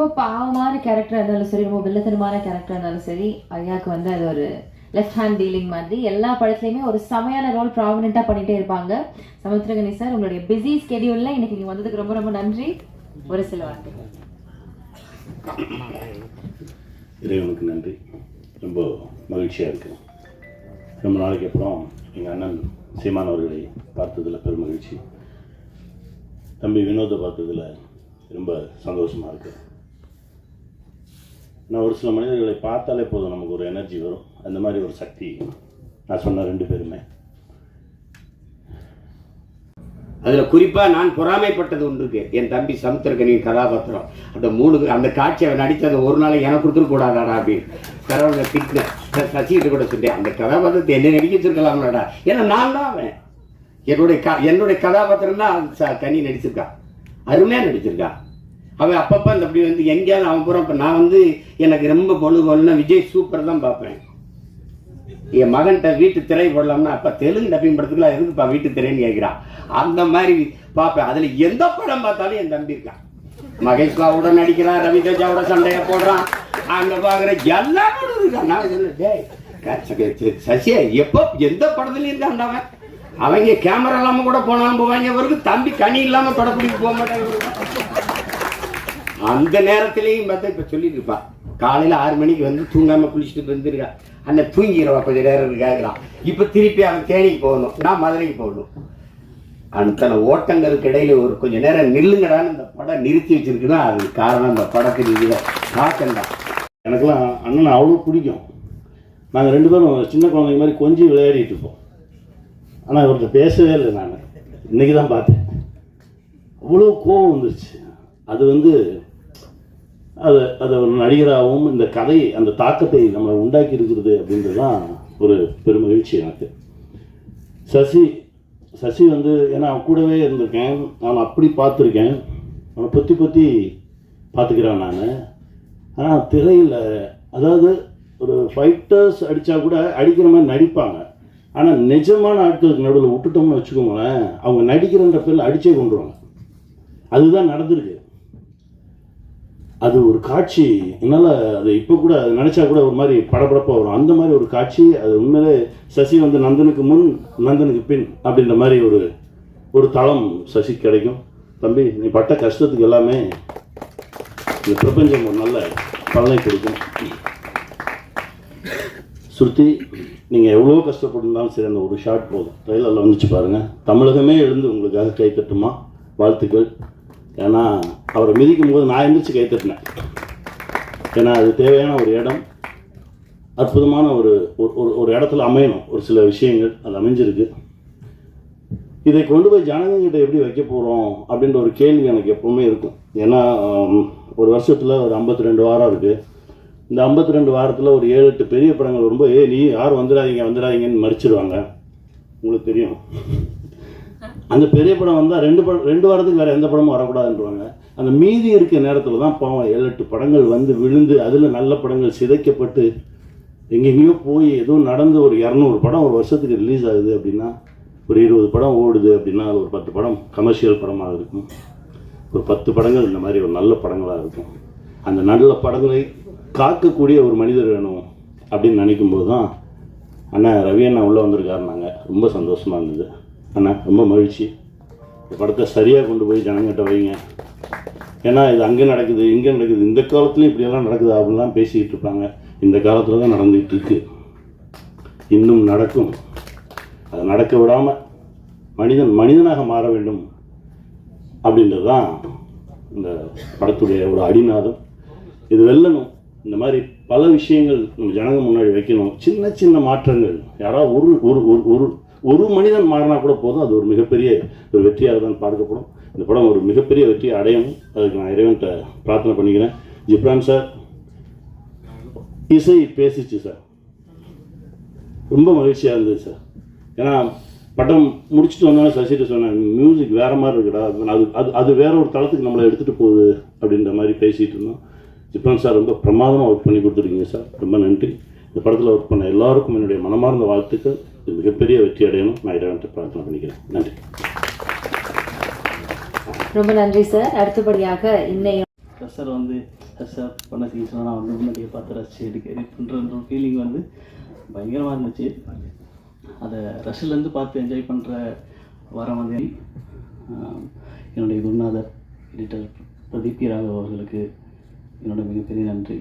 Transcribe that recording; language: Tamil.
ரொம்ப பாவமான கேரக்டராக இருந்தாலும் சரி, ரொம்ப வில்லத்தனமான கேரக்டராக இருந்தாலும் சரி, ஐயாவுக்கு வந்து அது ஒரு லெஃப்ட் ஹேண்ட் டீலிங் மாதிரி எல்லா படத்துலையுமே ஒரு செமையான ரோல் ப்ராமினெண்ட்டாக பண்ணிகிட்டே இருப்பாங்க. சமுத்திரகனி சார், உங்களுடைய பிஸி ஸ்கெடியூலில் இன்னைக்கு நீங்கள் வந்ததுக்கு ரொம்ப ரொம்ப நன்றி. ஒரு சில வார்த்தைகள். இறைவனுக்கு நன்றி. ரொம்ப மகிழ்ச்சியாக இருக்குது. ரொம்ப நாளைக்கு அப்புறம் எங்கள் அண்ணன் சீமான் அவர்களை பார்த்ததில் பெரும் மகிழ்ச்சி. தம்பி வினோதை பார்த்ததில் ரொம்ப சந்தோஷமாக இருக்குது. நான் ஒரு சில மனிதர்களை பார்த்தாலே போதும் நமக்கு ஒரு எனர்ஜி வரும். அந்த மாதிரி ஒரு சக்தி நான் சொன்ன 2 பேருமே. அதில் குறிப்பாக நான் பொறாமைப்பட்டது ஒன்று இருக்கு. என் தம்பி சமுத்திரகனி கதாபாத்திரம் அந்த 3 அந்த காட்சி அவன் நடித்தது ஒரு நாள் எனக்கு கொடுத்துருக்கூடாதாடா அப்படின்னு கடவுளை திட்டினேன். சசிகிட்ட கூட சொல்லிட்டேன், அந்த கதாபாத்திரத்தை என்ன நடிக்க வச்சிருக்கலாம்லடா. ஏன்னா நான் தான் அவன். என்னுடைய கதாபாத்திரம் தான் கனி நடிச்சிருக்கான். அருமையாக நடிச்சிருக்கான். அவன் அப்பப்போ அந்த அப்படி வந்து எங்கேயாவது அவன் போகிறான். இப்போ நான் வந்து எனக்கு ரொம்ப பொழுதுன்னா விஜய் சூப்பர் தான் பார்ப்பேன். என் மகன்கிட்ட வீட்டு திரை போடலாம்னா அப்போ தெலுங்கு டப்பிங் படத்துக்குலாம் எதுக்குப்பா வீட்டு திரைன்னு கேட்குறான். அந்த மாதிரி பார்ப்பேன். அதில் எந்த படம் பார்த்தாலும் என் தம்பி இருக்கான். மகேஷ்லாவோட நடிக்கிறான், ரவி தேஜாவோட சண்டையை போடுறான், அங்கே பார்க்குற எல்லா படம் இருக்கான். நான் சொன்னேன், சசியா எப்போ எந்த படத்துலையும் இருக்கான் அவன். அவங்க கேமரா இல்லாமல் கூட போனாலும் போவாங்க. அவருக்கு தம்பி கனி இல்லாமல் தொடப்பிடிக்கு போக மாட்டாங்க. அந்த நேரத்திலையும் பார்த்தா இப்போ சொல்லிட்டு இருப்பான். காலையில் 6 மணிக்கு வந்து தூங்காமல் குளிச்சுட்டு வந்துருக்கான். அண்ணன் தூங்கிடுவான் கொஞ்சம் நேரம் கேட்குறான். இப்போ திருப்பி அவன் தேனிக்கு போகணும், நான் மதுரைக்கு போகணும். அத்தனை ஓட்டங்களுக்கு இடையில ஒரு கொஞ்சம் நேரம் நில்லுங்கடான்னு இந்த படம் நிறுத்தி வச்சிருக்குன்னா அது காரணம் இந்த படத்துக்கு இதில் தாக்கம்தான். எனக்கெல்லாம் அண்ணனை அவ்வளோ பிடிக்கும். நாங்கள் 2 பேரும் சின்ன குழந்தைங்க மாதிரி கொஞ்சம் விளையாடிட்டு இருப்போம். ஆனால் இவர்கிட்ட பேசவே இல்லை. நான் இன்றைக்கி தான் பார்த்தேன். அவ்வளோ கோபம் வந்துருச்சு. அது வந்து அதை ஒரு நடிகராகவும் இந்த கதை அந்த தாக்கத்தை நம்மளை உண்டாக்கி இருக்கிறது அப்படின்றது தான் ஒரு பெரும் மகிழ்ச்சி எனக்கு. சசி வந்து ஏன்னா அவன் கூடவே இருந்திருக்கேன், நான் அப்படி பார்த்துருக்கேன், அவனை பொத்தி பார்த்துக்கிறேன் நான். ஆனால் திரையில் அதாவது ஒரு ஃபைட்டர்ஸ் அடித்தா கூட அடிக்கிற மாதிரி நடிப்பாங்க. ஆனால் நிஜமான ஆட்களுக்கு நடுவில் விட்டுட்டோம்னு வச்சுக்கோங்களேன், அவங்க நடிக்கிறன்ற பேரில் அடிச்சே கொண்டுருவாங்க. அதுதான் நடந்திருக்கு. அது ஒரு காட்சி. என்னால் அது இப்போ கூட அது நினச்சா கூட ஒரு மாதிரி படபடப்பாக வரும். அந்த மாதிரி ஒரு காட்சி. அது உண்மையிலே சசி வந்து நந்தனுக்கு முன் நந்தனுக்கு பின் அப்படின்ற மாதிரி ஒரு தளம் சசி கிடைக்கும். தம்பி, நீ பட்ட கஷ்டத்துக்கு எல்லாமே இந்த பிரபஞ்சம் ஒரு நல்ல பலனை கொடுக்கும். சுருத்தி, நீங்கள் எவ்வளோ கஷ்டப்பட்டிருந்தாலும் சரி, அந்த ஒரு ஷாட் போதும். ட்ரெயிலரில் வந்துச்சு பாருங்கள். தமிழகமே எழுந்து உங்களுக்காக கை தட்டுமா, வாழ்த்துக்கள். ஏன்னா அவரை மிதிக்கும் போது நான் எந்திரிச்சு கை தட்டினேன். ஏன்னா அது தேவையான ஒரு இடம், அற்புதமான ஒரு இடத்துல அமையணும் ஒரு சில விஷயங்கள். அது அமைஞ்சிருக்கு. இதை கொண்டு போய் ஜனங்ககிட்ட எப்படி வைக்க போகிறோம் அப்படின்ற ஒரு கேள்வி எனக்கு எப்போவுமே இருக்கும். ஏன்னா ஒரு வருஷத்தில் ஒரு 52 வாரம் இருக்குது. இந்த 52 வாரத்தில் ஒரு 7-8 பெரிய படங்கள் வரும்போது நீ யாரும் வந்துடாதீங்கன்னு மறிச்சிடுவாங்க. உங்களுக்கு தெரியும். அந்த பெரிய படம் வந்தால் 2 வாரத்துக்கு வேறு எந்த படமும் வரக்கூடாதுன்றவாங்க. அந்த மீதி இருக்க நேரத்தில் தான் பாவம் 7-8 படங்கள் வந்து விழுந்து அதில் நல்ல படங்கள் சிதைக்கப்பட்டு எங்கெங்கேயோ போய் எதுவும் நடந்து ஒரு 200 படம் ஒரு வருஷத்துக்கு ரிலீஸ் ஆகுது அப்படின்னா, ஒரு 20 படம் ஓடுது அப்படின்னா, ஒரு 10 படம் கமர்ஷியல் படமாக இருக்கும், ஒரு 10 படங்கள் இந்த மாதிரி ஒரு நல்ல படங்களாக இருக்கும். அந்த நல்ல படங்களை காக்கக்கூடிய ஒரு மனிதர் வேணும் அப்படின்னு நினைக்கும்போது தான் அண்ணா ரவி அண்ணா உள்ளே வந்திருக்காருனாங்க. ரொம்ப சந்தோஷமாக இருந்தது. அண்ணா ரொம்ப மகிழ்ச்சி. இந்த படத்தை சரியாக கொண்டு போய் ஜனங்கிட்ட வைங்க. ஏன்னா இது அங்கே நடக்குது, இங்கே நடக்குது, இந்த காலத்துலேயும் இப்படியெல்லாம் நடக்குது அப்படின்லாம் பேசிக்கிட்டு இருப்பாங்க. இந்த காலத்தில் தான் நடந்துகிட்டு இருக்கு, இன்னும் நடக்கும். அதை நடக்க விடாமல் மனிதனாக மாற வேண்டும் அப்படின்றது தான் இந்த படத்துடைய ஒரு அடிநாதம். இது வெல்லணும். இந்த மாதிரி பல விஷயங்கள் நம்ம ஜனங்க முன்னாடி வைக்கணும். சின்ன சின்ன மாற்றங்கள். யாராவது ஒரு மனிதன் மாறினா கூட போதும். அது ஒரு மிகப்பெரிய ஒரு வெற்றியாக தான் பார்க்கப்படும். இந்த படம் ஒரு மிகப்பெரிய வெற்றியை அடையணும். அதுக்கு நான் இறைவன்கிட்ட பிரார்த்தனை பண்ணிக்கிறேன். ஜிப்ரான் சார், இசை பேசிச்சு சார். ரொம்ப மகிழ்ச்சியாக இருந்தது சார். ஏன்னா படம் முடிச்சுட்டு வந்தோன்னே சசிட்டு சொன்னேன், மியூசிக் வேறு மாதிரி இருக்குடா, அது வேற ஒரு தளத்துக்கு நம்மளை எடுத்துகிட்டு போகுது அப்படின்ற மாதிரி பேசிகிட்டு இருந்தோம். ஜிப்ரான் சார் ரொம்ப பிரமாதமாக ஒர்க் பண்ணி கொடுத்துருக்கீங்க சார். ரொம்ப நன்றி. இந்த படத்தில் ஒர்க் பண்ண எல்லாருக்கும் என்னுடைய மனமார்ந்த வாழ்த்துக்கள். இது மிகப்பெரிய வெற்றி அடையணும். நான் இறைவன்கிட்ட பிரார்த்தனை பண்ணிக்கிறேன். நன்றி. ரொம்ப நன்றி சார். அடுத்தபடியாக இன்னையும் சார் வந்து சார் பண்ண சீன்ஸ்லாம் நான் வந்து முன்னாடியே பார்த்து ரசித்து எடிட் பண்ணுற ஃபீலிங் வந்து பயங்கரமாக இருந்துச்சு. அதை ரஷ்லேருந்து பார்த்து என்ஜாய் பண்ணுற வரம் வந்து என்னுடைய குருநாதர் எடிட்டர் பிரதீப் ராகவ் அவர்களுக்கு என்னோட மிகப்பெரிய நன்றி.